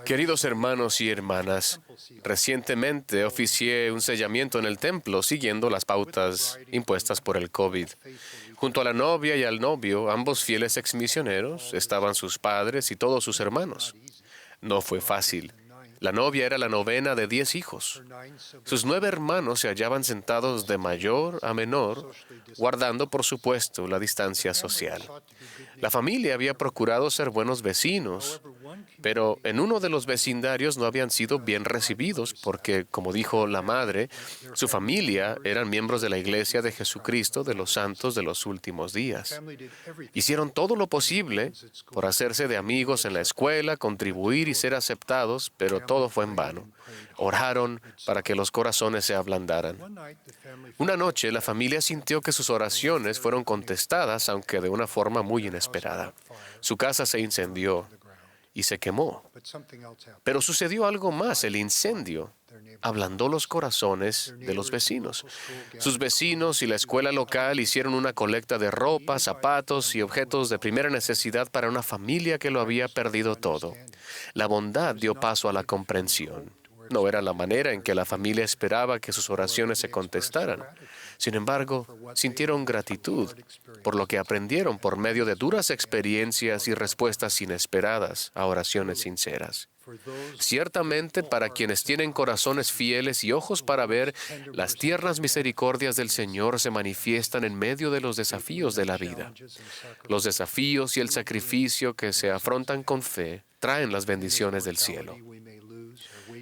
Queridos hermanos y hermanas, recientemente oficié un sellamiento en el templo siguiendo las pautas impuestas por el COVID. Junto a la novia y al novio, ambos fieles exmisioneros, estaban sus padres y todos sus hermanos. No fue fácil. La novia era la novena de 10 hijos. Sus 9 hermanos se hallaban sentados de mayor a menor, guardando, por supuesto, la distancia social. La familia había procurado ser buenos vecinos, pero en uno de los vecindarios no habían sido bien recibidos porque, como dijo la madre, su familia eran miembros de la Iglesia de Jesucristo de los Santos de los Últimos Días. Hicieron todo lo posible por hacerse de amigos en la escuela, contribuir y ser aceptados, pero todo fue en vano. Oraron para que los corazones se ablandaran. Una noche, la familia sintió que sus oraciones fueron contestadas, aunque de una forma muy inesperada. Su casa se incendió y se quemó. Pero sucedió algo más. El incendio ablandó los corazones de los vecinos. Sus vecinos y la escuela local hicieron una colecta de ropa, zapatos y objetos de primera necesidad para una familia que lo había perdido todo. La bondad dio paso a la comprensión. No era la manera en que la familia esperaba que sus oraciones se contestaran. Sin embargo, sintieron gratitud por lo que aprendieron por medio de duras experiencias y respuestas inesperadas a oraciones sinceras. Ciertamente, para quienes tienen corazones fieles y ojos para ver, las tiernas misericordias del Señor se manifiestan en medio de los desafíos de la vida. Los desafíos y el sacrificio que se afrontan con fe traen las bendiciones del cielo.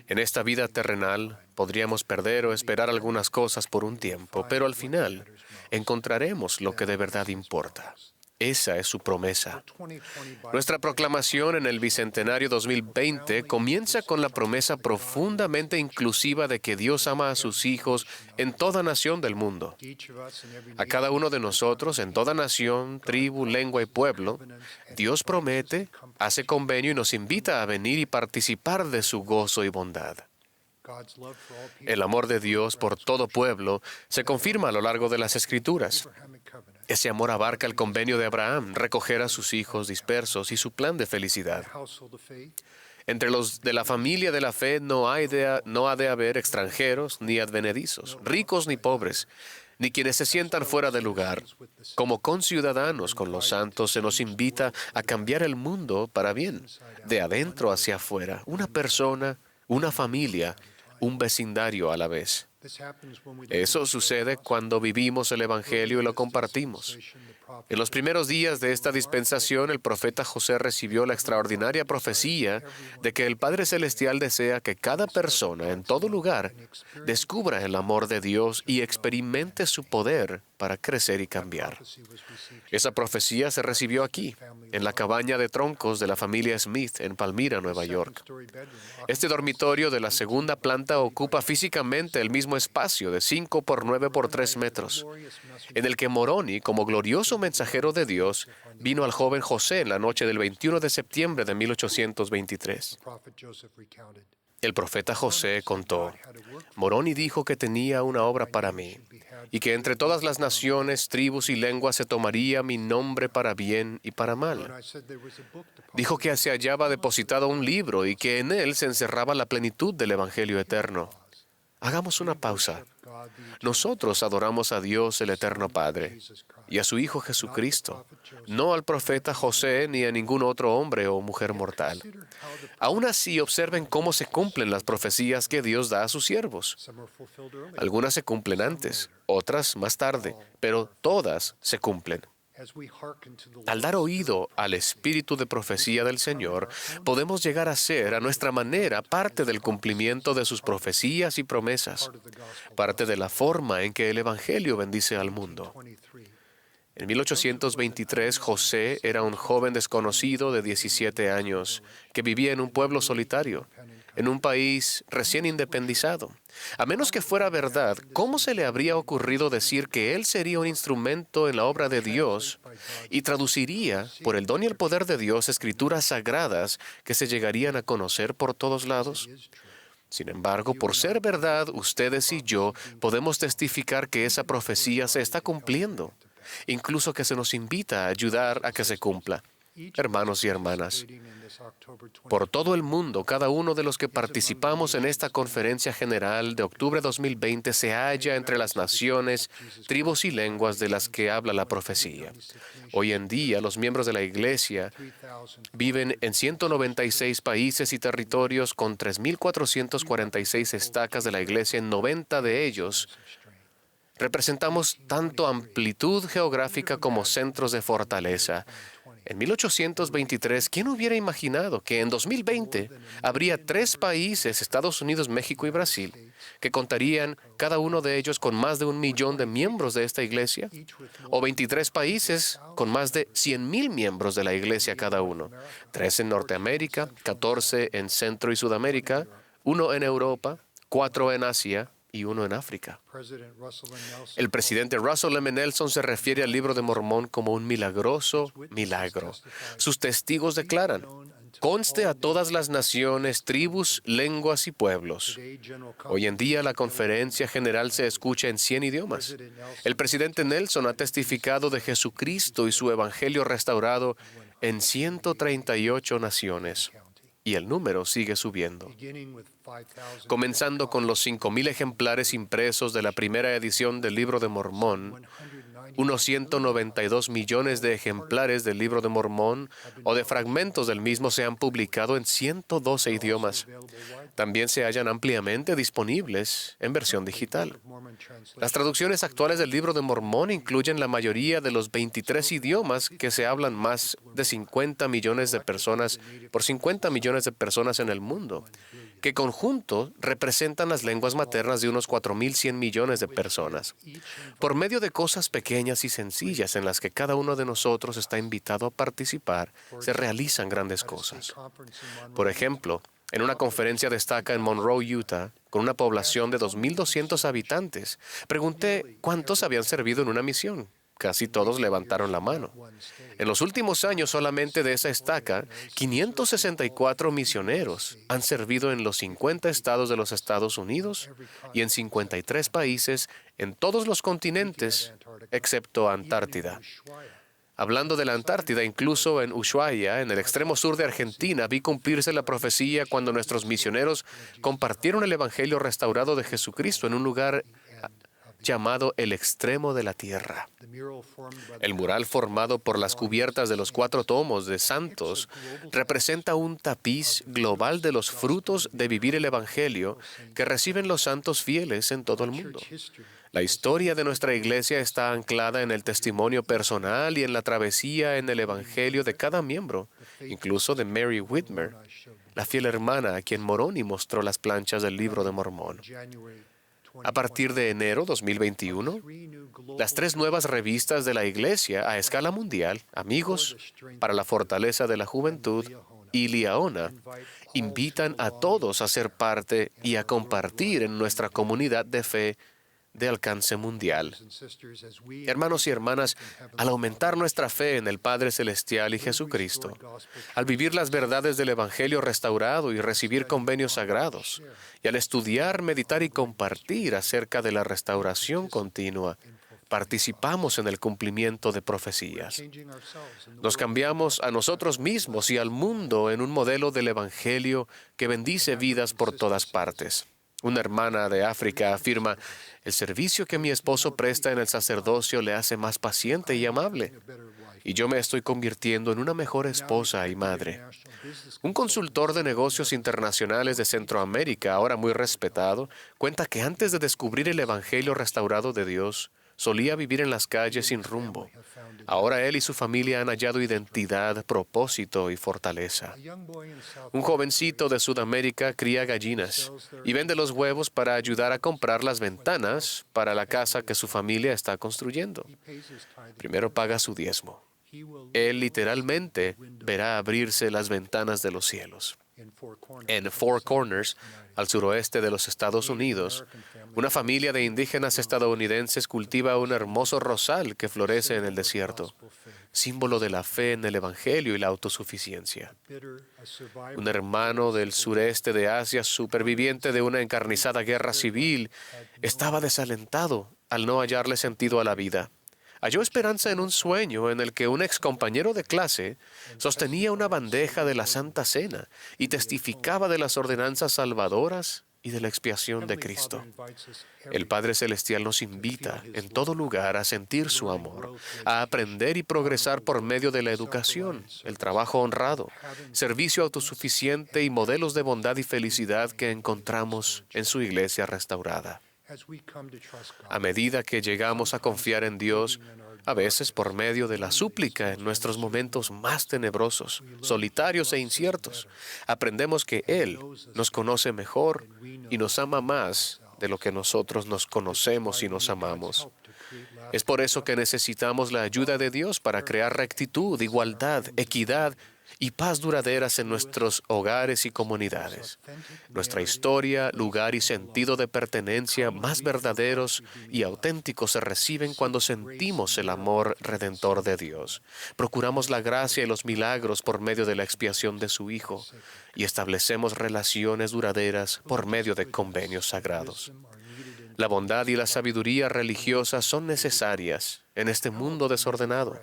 En esta vida terrenal podríamos perder o esperar algunas cosas por un tiempo, pero al final encontraremos lo que de verdad importa. Esa es su promesa. Nuestra proclamación en el Bicentenario 2020 comienza con la promesa profundamente inclusiva de que Dios ama a sus hijos en toda nación del mundo. A cada uno de nosotros, en toda nación, tribu, lengua y pueblo, Dios promete, hace convenio y nos invita a venir y participar de su gozo y bondad. El amor de Dios por todo pueblo se confirma a lo largo de las Escrituras. Ese amor abarca el convenio de Abraham, recoger a sus hijos dispersos y su plan de felicidad. Entre los de la familia de la fe no ha de haber extranjeros ni advenedizos, ricos ni pobres, ni quienes se sientan fuera de lugar. Como conciudadanos con los santos se nos invita a cambiar el mundo para bien, de adentro hacia afuera, una persona, una familia, un vecindario a la vez. Eso sucede cuando vivimos el Evangelio y lo compartimos. En los primeros días de esta dispensación, el profeta José recibió la extraordinaria profecía de que el Padre Celestial desea que cada persona en todo lugar descubra el amor de Dios y experimente su poder para crecer y cambiar. Esa profecía se recibió aquí, en la cabaña de troncos de la familia Smith en Palmyra, Nueva York. Este dormitorio de la segunda planta ocupa físicamente el mismo espacio de 5 por 9 por 3 metros, en el que Moroni, como glorioso mensajero de Dios, vino al joven José en la noche del 21 de septiembre de 1823. El profeta José contó: Moroni dijo que tenía una obra para mí, y que entre todas las naciones, tribus y lenguas se tomaría mi nombre para bien y para mal. Dijo que se hallaba depositado un libro y que en él se encerraba la plenitud del Evangelio eterno. Hagamos una pausa. Nosotros adoramos a Dios el Eterno Padre y a su Hijo Jesucristo, no al profeta José ni a ningún otro hombre o mujer mortal. Aún así, observen cómo se cumplen las profecías que Dios da a sus siervos. Algunas se cumplen antes, otras más tarde, pero todas se cumplen. Al dar oído al espíritu de profecía del Señor, podemos llegar a ser, a nuestra manera, parte del cumplimiento de sus profecías y promesas, parte de la forma en que el Evangelio bendice al mundo. En 1823, José era un joven desconocido de 17 años que vivía en un pueblo solitario, en un país recién independizado. A menos que fuera verdad, ¿cómo se le habría ocurrido decir que él sería un instrumento en la obra de Dios y traduciría, por el don y el poder de Dios, escrituras sagradas que se llegarían a conocer por todos lados? Sin embargo, por ser verdad, ustedes y yo podemos testificar que esa profecía se está cumpliendo, incluso que se nos invita a ayudar a que se cumpla. Hermanos y hermanas, por todo el mundo, cada uno de los que participamos en esta conferencia general de octubre 2020 se halla entre las naciones, tribus y lenguas de las que habla la profecía. Hoy en día, los miembros de la Iglesia viven en 196 países y territorios con 3.446 estacas de la Iglesia en 90 de ellos. Representamos tanto amplitud geográfica como centros de fortaleza. En 1823, ¿quién hubiera imaginado que en 2020 habría 3 países, Estados Unidos, México y Brasil, que contarían cada uno de ellos con más de 1 millón de miembros de esta iglesia? O 23 países con más de 100,000 miembros de la iglesia cada uno. 3 en Norteamérica, 14 en Centro y Sudamérica, 1 en Europa, 4 en Asia y 1 en África. El presidente Russell M. Nelson se refiere al Libro de Mormón como un milagroso milagro. Sus testigos declaran: conste a todas las naciones, tribus, lenguas y pueblos. Hoy en día la conferencia general se escucha en 100 idiomas. El presidente Nelson ha testificado de Jesucristo y su evangelio restaurado en 138 naciones. Y el número sigue subiendo. Comenzando con los 5,000 ejemplares impresos de la primera edición del Libro de Mormón, unos 192 millones de ejemplares del Libro de Mormón o de fragmentos del mismo se han publicado en 112 idiomas. También se hallan ampliamente disponibles en versión digital. Las traducciones actuales del Libro de Mormón incluyen la mayoría de los 23 idiomas que se hablan más de 50 millones de personas por 50 millones de personas en el mundo, que conjunto representan las lenguas maternas de unos 4,100 millones de personas. Por medio de cosas pequeñas y sencillas en las que cada uno de nosotros está invitado a participar, se realizan grandes cosas. Por ejemplo, en una conferencia de estaca en Monroe, Utah, con una población de 2,200 habitantes, pregunté cuántos habían servido en una misión. Casi todos levantaron la mano. En los últimos años, solamente de esa estaca, 564 misioneros han servido en los 50 estados de los Estados Unidos y en 53 países en todos los continentes, excepto Antártida. Hablando de la Antártida, incluso en Ushuaia, en el extremo sur de Argentina, vi cumplirse la profecía cuando nuestros misioneros compartieron el Evangelio restaurado de Jesucristo en un lugar llamado el extremo de la tierra. El mural formado por las cubiertas de los 4 tomos de Santos representa un tapiz global de los frutos de vivir el Evangelio que reciben los santos fieles en todo el mundo. La historia de nuestra iglesia está anclada en el testimonio personal y en la travesía en el Evangelio de cada miembro, incluso de Mary Whitmer, la fiel hermana a quien Moroni mostró las planchas del Libro de Mormón. A partir de enero 2021, las 3 nuevas revistas de la Iglesia a escala mundial, Amigos, Para la Fortaleza de la Juventud y Liaona, invitan a todos a ser parte y a compartir en nuestra comunidad de fe de alcance mundial. Hermanos y hermanas, al aumentar nuestra fe en el Padre Celestial y Jesucristo, al vivir las verdades del Evangelio restaurado y recibir convenios sagrados, y al estudiar, meditar y compartir acerca de la restauración continua, participamos en el cumplimiento de profecías. Nos cambiamos a nosotros mismos y al mundo en un modelo del Evangelio que bendice vidas por todas partes. Una hermana de África afirma: el servicio que mi esposo presta en el sacerdocio le hace más paciente y amable, y yo me estoy convirtiendo en una mejor esposa y madre. Un consultor de negocios internacionales de Centroamérica, ahora muy respetado, cuenta que antes de descubrir el Evangelio restaurado de Dios, solía vivir en las calles sin rumbo. Ahora él y su familia han hallado identidad, propósito y fortaleza. Un jovencito de Sudamérica cría gallinas y vende los huevos para ayudar a comprar las ventanas para la casa que su familia está construyendo. Primero paga su diezmo. Él literalmente verá abrirse las ventanas de los cielos. En Four Corners, al suroeste de los Estados Unidos, una familia de indígenas estadounidenses cultiva un hermoso rosal que florece en el desierto, símbolo de la fe en el Evangelio y la autosuficiencia. Un hermano del sureste de Asia, superviviente de una encarnizada guerra civil, estaba desalentado al no hallarle sentido a la vida. halló esperanza en un sueño en el que un excompañero de clase sostenía una bandeja de la Santa Cena y testificaba de las ordenanzas salvadoras y de la expiación de Cristo. El Padre Celestial nos invita en todo lugar a sentir su amor, a aprender y progresar por medio de la educación, el trabajo honrado, servicio autosuficiente y modelos de bondad y felicidad que encontramos en su iglesia restaurada. A medida que llegamos a confiar en Dios, a veces por medio de la súplica en nuestros momentos más tenebrosos, solitarios e inciertos, aprendemos que Él nos conoce mejor y nos ama más de lo que nosotros nos conocemos y nos amamos. Es por eso que necesitamos la ayuda de Dios para crear rectitud, igualdad, equidad y paz duraderas en nuestros hogares y comunidades. Nuestra historia, lugar y sentido de pertenencia más verdaderos y auténticos se reciben cuando sentimos el amor redentor de Dios. Procuramos la gracia y los milagros por medio de la expiación de su Hijo y establecemos relaciones duraderas por medio de convenios sagrados. La bondad y la sabiduría religiosa son necesarias en este mundo desordenado.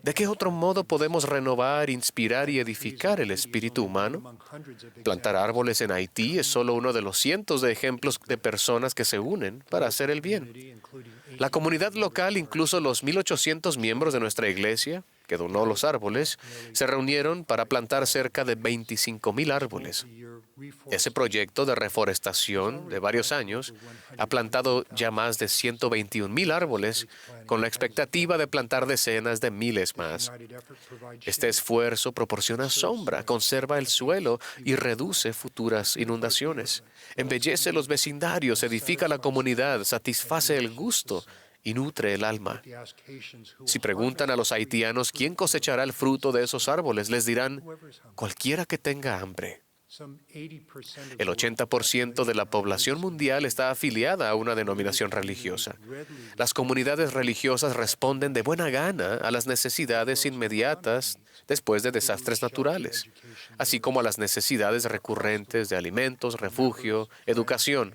¿De qué otro modo podemos renovar, inspirar y edificar el espíritu humano? Plantar árboles en Haití es solo uno de los cientos de ejemplos de personas que se unen para hacer el bien. La comunidad local, incluso los 1,800 miembros de nuestra iglesia, que donó los árboles, se reunieron para plantar cerca de 25,000 árboles. Ese proyecto de reforestación de varios años ha plantado ya más de 121,000 árboles con la expectativa de plantar decenas de miles más. Este esfuerzo proporciona sombra, conserva el suelo y reduce futuras inundaciones. Embellece los vecindarios, edifica la comunidad, satisface el gusto y nutre el alma. Si preguntan a los haitianos quién cosechará el fruto de esos árboles, les dirán, cualquiera que tenga hambre. El 80% de la población mundial está afiliada a una denominación religiosa. Las comunidades religiosas responden de buena gana a las necesidades inmediatas después de desastres naturales, así como a las necesidades recurrentes de alimentos, refugio, educación.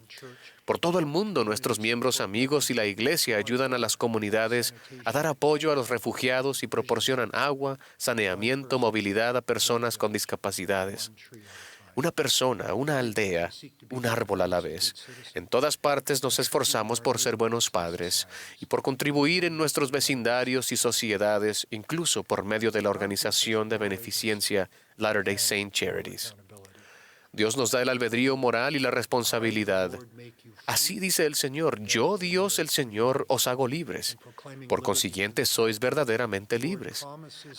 Por todo el mundo, nuestros miembros amigos y la Iglesia ayudan a las comunidades a dar apoyo a los refugiados y proporcionan agua, saneamiento, movilidad a personas con discapacidades. Una persona, una aldea, un árbol a la vez. En todas partes nos esforzamos por ser buenos padres y por contribuir en nuestros vecindarios y sociedades, incluso por medio de la organización de beneficencia Latter-day Saint Charities. Dios nos da el albedrío moral y la responsabilidad. Así dice el Señor, yo, Dios el Señor, os hago libres. Por consiguiente, sois verdaderamente libres.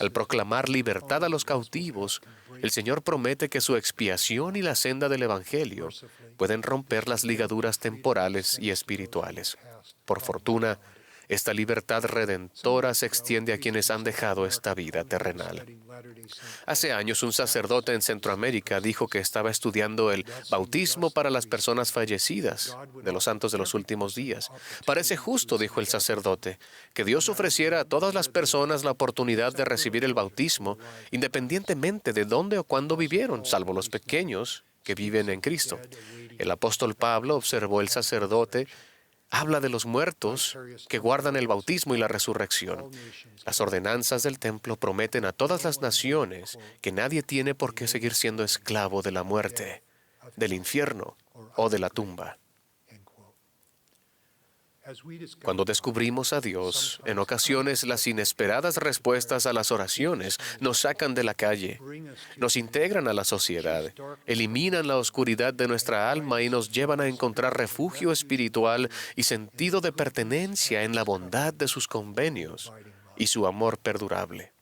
Al proclamar libertad a los cautivos, el Señor promete que su expiación y la senda del Evangelio pueden romper las ligaduras temporales y espirituales. Por fortuna, esta libertad redentora se extiende a quienes han dejado esta vida terrenal. Hace años, un sacerdote en Centroamérica dijo que estaba estudiando el bautismo para las personas fallecidas de los santos de los últimos días. Parece justo, dijo el sacerdote, que Dios ofreciera a todas las personas la oportunidad de recibir el bautismo, independientemente de dónde o cuándo vivieron, salvo los pequeños que viven en Cristo. El apóstol Pablo observó el sacerdote, habla de los muertos que guardan el bautismo y la resurrección. Las ordenanzas del templo prometen a todas las naciones que nadie tiene por qué seguir siendo esclavo de la muerte, del infierno o de la tumba. Cuando descubrimos a Dios, en ocasiones las inesperadas respuestas a las oraciones nos sacan de la calle, nos integran a la sociedad, eliminan la oscuridad de nuestra alma y nos llevan a encontrar refugio espiritual y sentido de pertenencia en la bondad de sus convenios y su amor perdurable.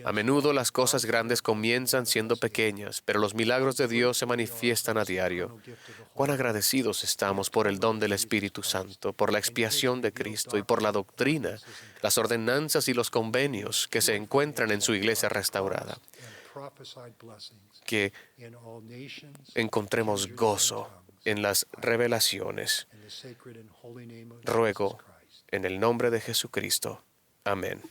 A menudo las cosas grandes comienzan siendo pequeñas, pero los milagros de Dios se manifiestan a diario. Cuán agradecidos estamos por el don del Espíritu Santo, por la expiación de Cristo y por la doctrina, las ordenanzas y los convenios que se encuentran en su iglesia restaurada. Que encontremos gozo en las revelaciones. Ruego en el nombre de Jesucristo. Amén.